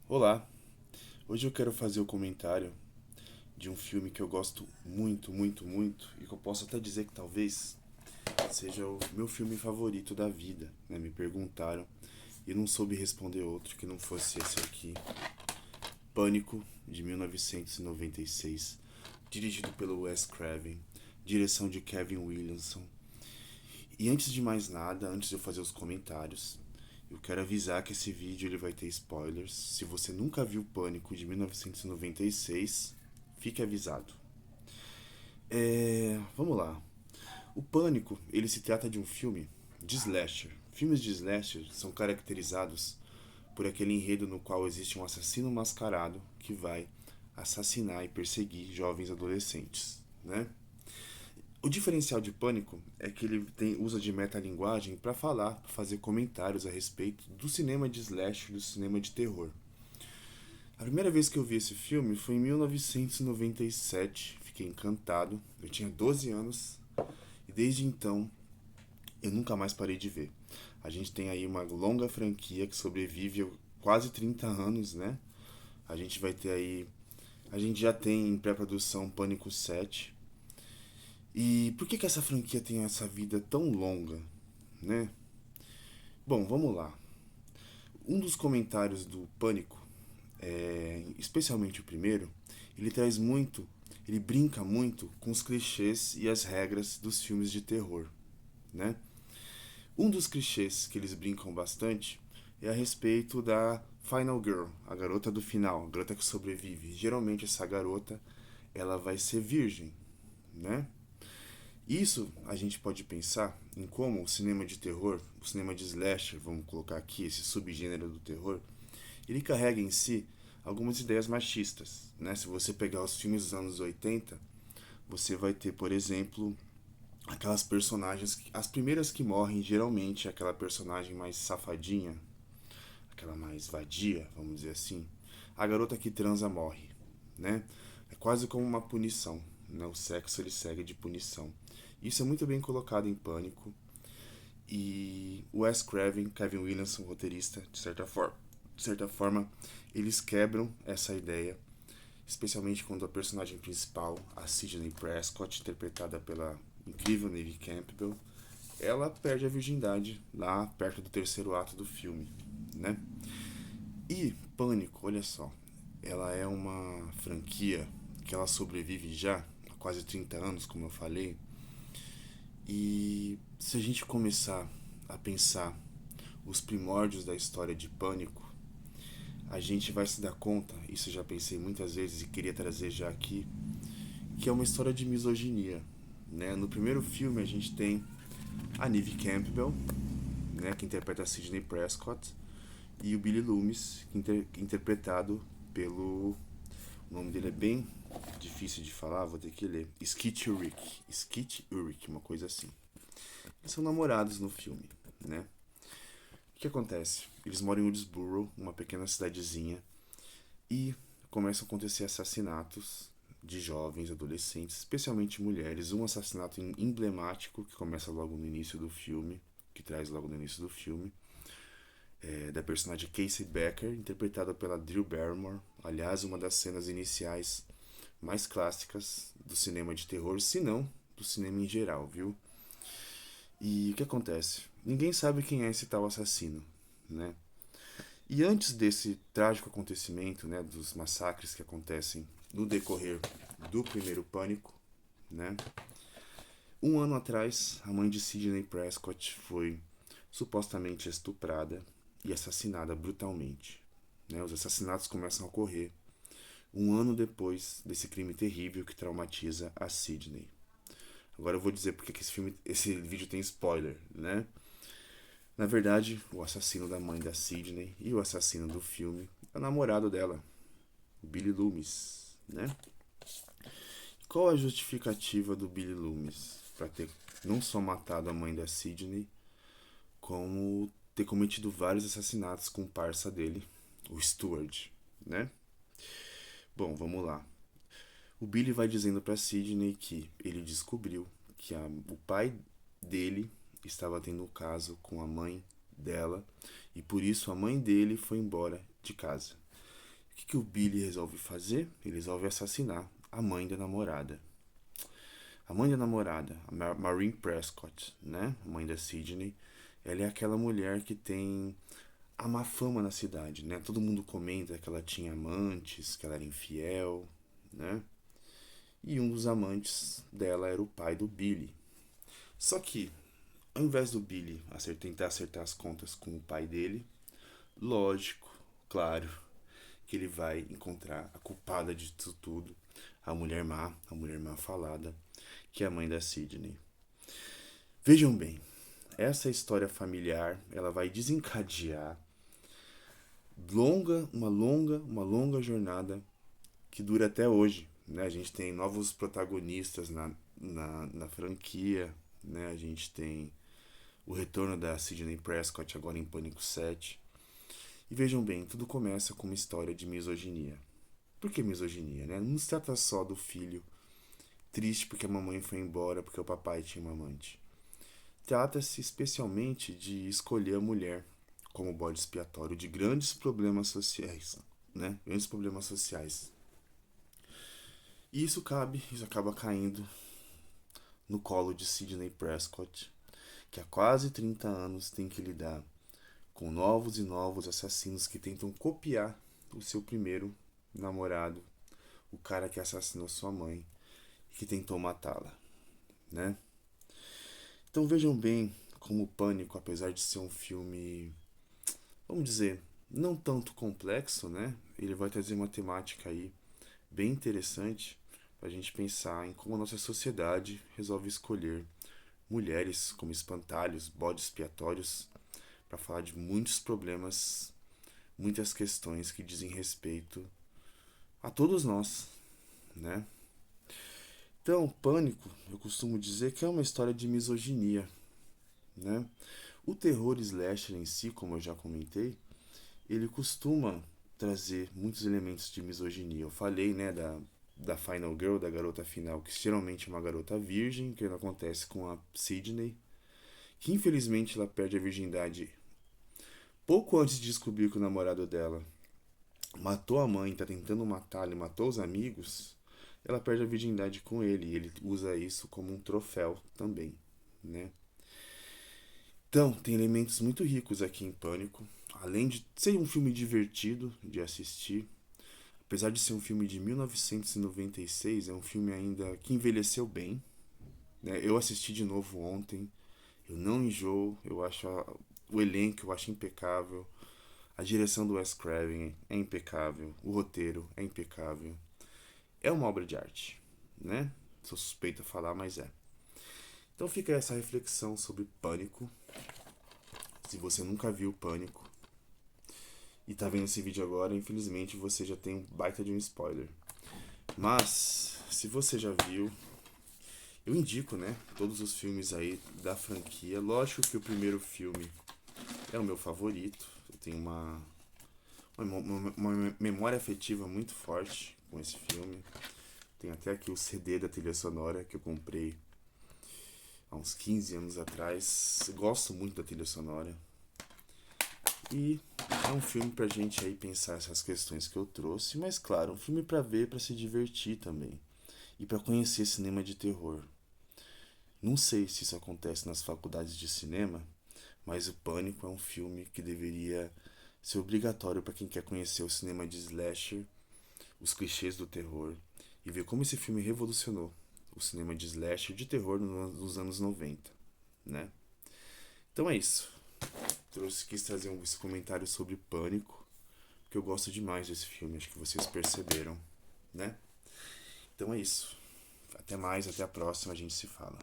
Olá, hoje eu quero fazer o comentário de um filme que eu gosto muito, muito, muito e que eu posso até dizer que talvez seja o meu filme favorito da vida, né? Me perguntaram e eu não soube responder outro que não fosse esse aqui, Pânico, de 1996, dirigido pelo Wes Craven, direção de Kevin Williamson. E antes de mais nada, antes de eu fazer os comentários, eu quero avisar que esse vídeo ele vai ter spoilers. Se você nunca viu Pânico de 1996, fique avisado. Vamos lá. O Pânico, ele se trata de um filme de slasher. Filmes de slasher são caracterizados por aquele enredo no qual existe um assassino mascarado que vai assassinar e perseguir jovens adolescentes, né? O diferencial de Pânico é que ele usa de metalinguagem para falar, para fazer comentários a respeito do cinema de slasher, do cinema de terror. A primeira vez que eu vi esse filme foi em 1997, fiquei encantado, eu tinha 12 anos e desde então eu nunca mais parei de ver. A gente tem aí uma longa franquia que sobrevive há quase 30 anos, né? A gente vai ter aí. A gente já tem em pré-produção Pânico 7. E por que essa franquia tem essa vida tão longa, né? Bom, vamos lá. Um dos comentários do Pânico, especialmente o primeiro, ele traz muito, ele brinca muito com os clichês e as regras dos filmes de terror, né? Um dos clichês que eles brincam bastante é a respeito da Final Girl, a garota do final, a garota que sobrevive. Geralmente essa garota, ela vai ser virgem, né? Isso a gente pode pensar em como o cinema de terror, o cinema de slasher, vamos colocar aqui esse subgênero do terror, ele carrega em si algumas ideias machistas, né? Se você pegar os filmes dos anos 80, você vai ter, por exemplo, aquelas personagens, as primeiras que morrem geralmente é aquela personagem mais safadinha, aquela mais vadia, vamos dizer assim. A garota que transa morre, né? É quase como uma punição, né? O sexo ele segue de punição. Isso é muito bem colocado em Pânico e o Wes Craven, Kevin Williamson, roteirista, de certa forma, eles quebram essa ideia, especialmente quando a personagem principal, a Sidney Prescott, interpretada pela incrível Neve Campbell, ela perde a virgindade lá perto do terceiro ato do filme, né? E Pânico, olha só, ela é uma franquia que ela sobrevive já há quase 30 anos, como eu falei. E se a gente começar a pensar os primórdios da história de Pânico, a gente vai se dar conta, isso eu já pensei muitas vezes e queria trazer já aqui, que é uma história de misoginia, né? No primeiro filme a gente tem a Neve Campbell, né, que interpreta a Sidney Prescott, e o Billy Loomis, interpretado pelo... O nome dele é bem difícil de falar, vou ter que ler. Skeet Ulrich. Skeet Ulrich, uma coisa assim. Eles são namorados no filme, né? O que acontece? Eles moram em Woodsboro, uma pequena cidadezinha, e começam a acontecer assassinatos de jovens, adolescentes, especialmente mulheres. Um assassinato emblemático que começa logo no início do filme, que traz logo no início do filme, da personagem Casey Becker, interpretada pela Drew Barrymore. Aliás, uma das cenas iniciais mais clássicas do cinema de terror, se não do cinema em geral, viu? E o que acontece? Ninguém sabe quem é esse tal assassino, né? E antes desse trágico acontecimento, né, dos massacres que acontecem no decorrer do primeiro Pânico, né? Um ano atrás, a mãe de Sidney Prescott foi supostamente estuprada e assassinada brutalmente. Né? Os assassinatos começam a ocorrer um ano depois desse crime terrível que traumatiza a Sidney. Agora eu vou dizer porque que esse vídeo tem spoiler, né? Na verdade, o assassino da mãe da Sidney e o assassino do filme é o namorado dela, Billy Loomis, né? Qual a justificativa do Billy Loomis para ter não só matado a mãe da Sidney, como ter cometido vários assassinatos com o parça dele, o Stuart, né? Bom, vamos lá. O Billy vai dizendo para Sidney que ele descobriu que o pai dele estava tendo um caso com a mãe dela e por isso a mãe dele foi embora de casa. que o Billy resolve fazer? Ele resolve assassinar a mãe da namorada. A mãe da namorada, a Maureen Prescott, né? A mãe da Sidney, ela é aquela mulher que tem a má fama na cidade, né? Todo mundo comenta que ela tinha amantes, que ela era infiel, né? E um dos amantes dela era o pai do Billy. Só que, ao invés do Billy tentar acertar as contas com o pai dele, lógico, claro, que ele vai encontrar a culpada de tudo, a mulher má falada, que é a mãe da Sidney. Vejam bem, essa história familiar, ela vai desencadear uma longa jornada que dura até hoje, né? A gente tem novos protagonistas na franquia, né? A gente tem o retorno da Sidney Prescott agora em Pânico 7. E vejam bem, tudo começa com uma história de misoginia. Por que misoginia, né? Não se trata só do filho triste porque a mamãe foi embora porque o papai tinha uma amante. Trata-se especialmente de escolher a mulher como bode expiatório de grandes problemas sociais, né? Grandes problemas sociais. E isso acaba caindo no colo de Sidney Prescott, que há quase 30 anos tem que lidar com novos e novos assassinos que tentam copiar o seu primeiro namorado, o cara que assassinou sua mãe e que tentou matá-la, né? Então vejam bem como o Pânico, apesar de ser um filme, vamos dizer, não tanto complexo, né? Ele vai trazer uma temática aí bem interessante para a gente pensar em como a nossa sociedade resolve escolher mulheres como espantalhos, bodes expiatórios, para falar de muitos problemas, muitas questões que dizem respeito a todos nós, né? Então, Pânico, eu costumo dizer que é uma história de misoginia, né? O terror slasher em si, como eu já comentei, ele costuma trazer muitos elementos de misoginia. Eu falei, né, da Final Girl, da garota final, que geralmente é uma garota virgem, que acontece com a Sidney, que infelizmente ela perde a virgindade pouco antes de descobrir que o namorado dela matou a mãe, tá tentando matá-la e matou os amigos. Ela perde a virgindade com ele e ele usa isso como um troféu também, né? Então, tem elementos muito ricos aqui em Pânico. Além de ser um filme divertido de assistir, apesar de ser um filme de 1996, é um filme ainda que envelheceu bem, né? Eu assisti de novo ontem, eu não enjoo, o elenco eu acho impecável, a direção do Wes Craven é impecável, o roteiro é impecável. É uma obra de arte, né? Sou suspeito a falar, mas é. Então fica essa reflexão sobre Pânico. Se você nunca viu Pânico e tá vendo esse vídeo agora, infelizmente você já tem um baita de um spoiler. Mas, se você já viu, eu indico, né, todos os filmes aí da franquia. Lógico que o primeiro filme é o meu favorito. Eu tenho uma memória afetiva muito forte com esse filme. Tem até aqui o CD da trilha sonora que eu comprei há uns 15 anos atrás. Gosto muito da trilha sonora. E é um filme pra gente aí pensar essas questões que eu trouxe, mas claro, um filme pra ver, pra se divertir também. E pra conhecer cinema de terror. Não sei se isso acontece nas faculdades de cinema, mas o Pânico é um filme que deveria ser obrigatório pra quem quer conhecer o cinema de slasher, os clichês do terror, e ver como esse filme revolucionou o cinema de slasher de terror nos anos 90, né? Então é isso. Quis trazer esse comentário sobre Pânico, porque eu gosto demais desse filme, acho que vocês perceberam, né? Então é isso. Até mais, até a próxima, a gente se fala.